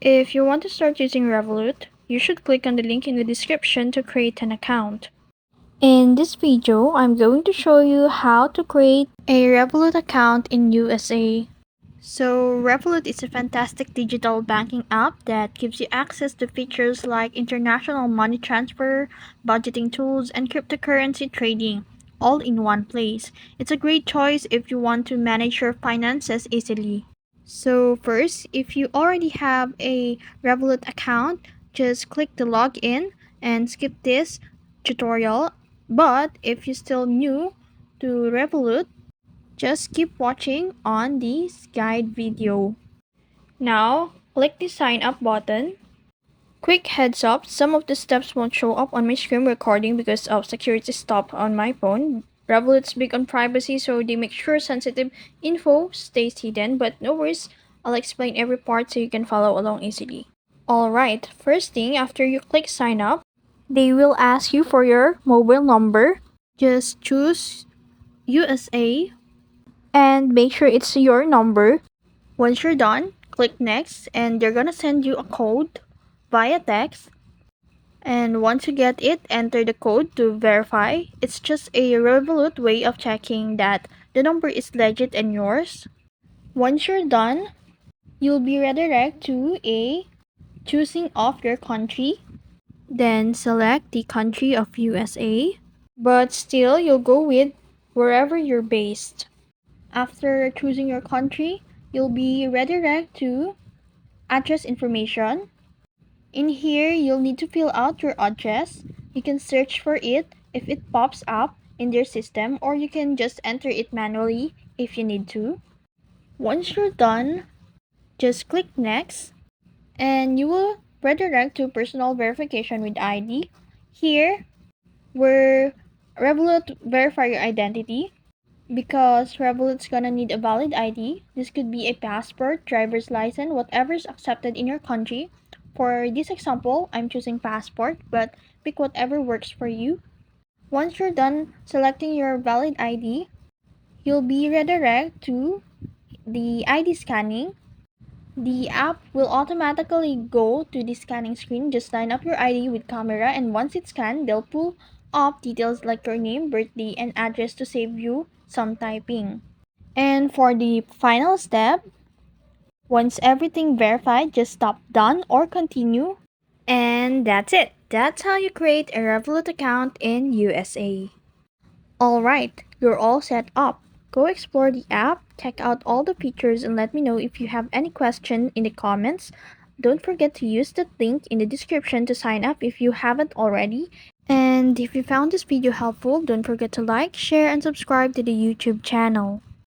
If you want to start using Revolut, you should click on the link in the description to create an account. In this video, I'm going to show you how to create a Revolut account in USA. So, Revolut is a fantastic digital banking app that gives you access to features like international money transfer, budgeting tools, and cryptocurrency trading, all in one place. It's a great choice if you want to manage your finances easily. So, first, if you already have a Revolut account, just click the login and skip this tutorial. But if you're still new to Revolut, just keep watching on this guide video. Now, click the sign up button. Quick heads up, some of the steps won't show up on my screen recording because of security stop on my phone. Revolut's big on privacy, so they make sure sensitive info stays hidden, but no worries, I'll explain every part so you can follow along easily. Alright, first thing, after you click sign up, they will ask you for your mobile number. Just choose USA and make sure it's your number. Once you're done, click next and they're gonna send you a code via text. And once you get it, enter the code to verify. It's just a Revolut way of checking that the number is legit and yours. Once you're done, you'll be redirected to a choosing of your country. Then select the country of USA. But still, you'll go with wherever you're based. After choosing your country, you'll be redirected to address information. In here, you'll need to fill out your address. You can search for it if it pops up in their system, or you can just enter it manually if you need to. Once you're done, just click next and you will redirect to personal verification with ID. Here, where Revolut verify your identity. Because Revolut's gonna need a valid ID. This could be a passport, driver's license, whatever is accepted in your country. For this example, I'm choosing passport, but pick whatever works for you. Once you're done selecting your valid ID, you'll be redirected to the ID scanning. The app will automatically go to the scanning screen. Just line up your ID with camera, and once it's scanned, they'll pull up details like your name, birthday, and address to save you some typing. And for the final step, once everything verified, just stop done or continue. And that's it. That's how you create a Revolut account in USA. Alright, you're all set up. Go explore the app, check out all the features, and let me know if you have any question in the comments. Don't forget to use the link in the description to sign up if you haven't already. And if you found this video helpful, don't forget to like, share, and subscribe to the YouTube channel.